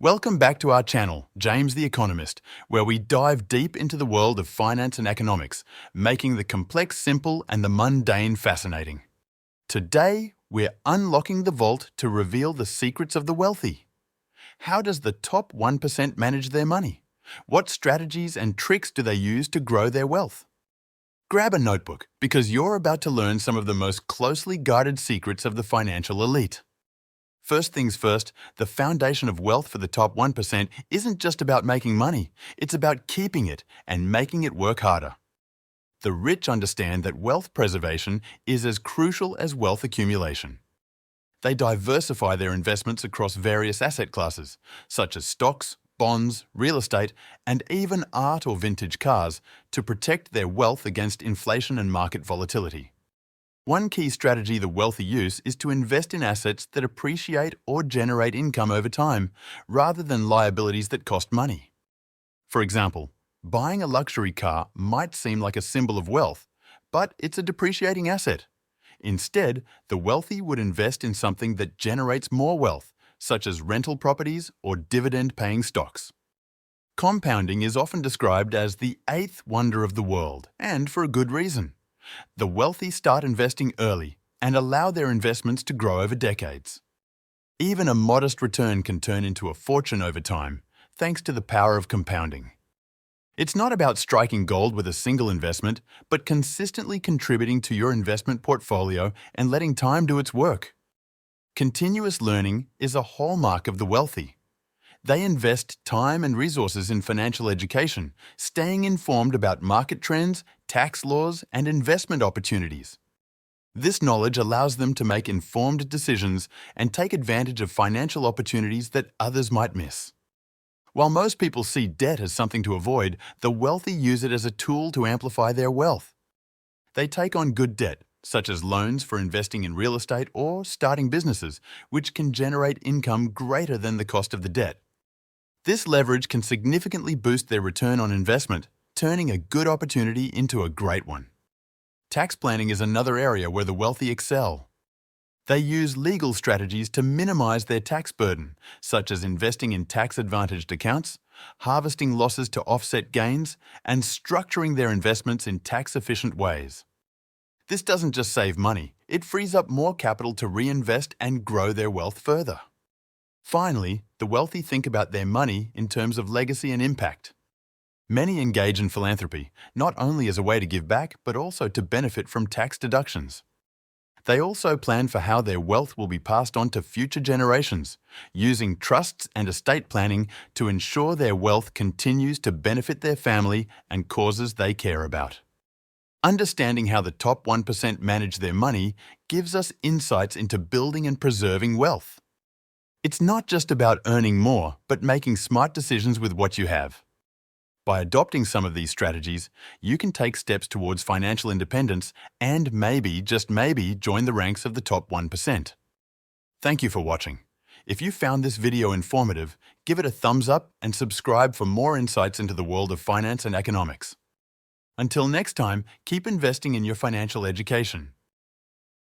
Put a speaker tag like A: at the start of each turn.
A: Welcome back to our channel, James the Economist, where we dive deep into the world of finance and economics, making the complex simple and the mundane fascinating. Today, we're unlocking the vault to reveal the secrets of the wealthy. How does the top 1% manage their money? What strategies and tricks do they use to grow their wealth? Grab a notebook, because you're about to learn some of the most closely guarded secrets of the financial elite. First things first, the foundation of wealth for the top 1% isn't just about making money, it's about keeping it and making it work harder. The rich understand that wealth preservation is as crucial as wealth accumulation. They diversify their investments across various asset classes, such as stocks, bonds, real estate, and even art or vintage cars, to protect their wealth against inflation and market volatility. One key strategy the wealthy use is to invest in assets that appreciate or generate income over time, rather than liabilities that cost money. For example, buying a luxury car might seem like a symbol of wealth, but it's a depreciating asset. Instead, the wealthy would invest in something that generates more wealth, such as rental properties or dividend-paying stocks. Compounding is often described as the eighth wonder of the world, and for a good reason. The wealthy start investing early and allow their investments to grow over decades. Even a modest return can turn into a fortune over time, thanks to the power of compounding. It's not about striking gold with a single investment, but consistently contributing to your investment portfolio and letting time do its work. Continuous learning is a hallmark of the wealthy. They invest time and resources in financial education, staying informed about market trends, tax laws, and investment opportunities. This knowledge allows them to make informed decisions and take advantage of financial opportunities that others might miss. While most people see debt as something to avoid, the wealthy use it as a tool to amplify their wealth. They take on good debt, such as loans for investing in real estate or starting businesses, which can generate income greater than the cost of the debt. This leverage can significantly boost their return on investment, turning a good opportunity into a great one. Tax planning is another area where the wealthy excel. They use legal strategies to minimize their tax burden, such as investing in tax-advantaged accounts, harvesting losses to offset gains, and structuring their investments in tax-efficient ways. This doesn't just save money, it frees up more capital to reinvest and grow their wealth further. Finally, the wealthy think about their money in terms of legacy and impact. Many engage in philanthropy, not only as a way to give back, but also to benefit from tax deductions. They also plan for how their wealth will be passed on to future generations, using trusts and estate planning to ensure their wealth continues to benefit their family and causes they care about. Understanding how the top 1% manage their money gives us insights into building and preserving wealth. It's not just about earning more, but making smart decisions with what you have. By adopting some of these strategies, you can take steps towards financial independence and maybe, just maybe, join the ranks of the top 1%. Thank you for watching. If you found this video informative, give it a thumbs up and subscribe for more insights into the world of finance and economics. Until next time, keep investing in your financial education.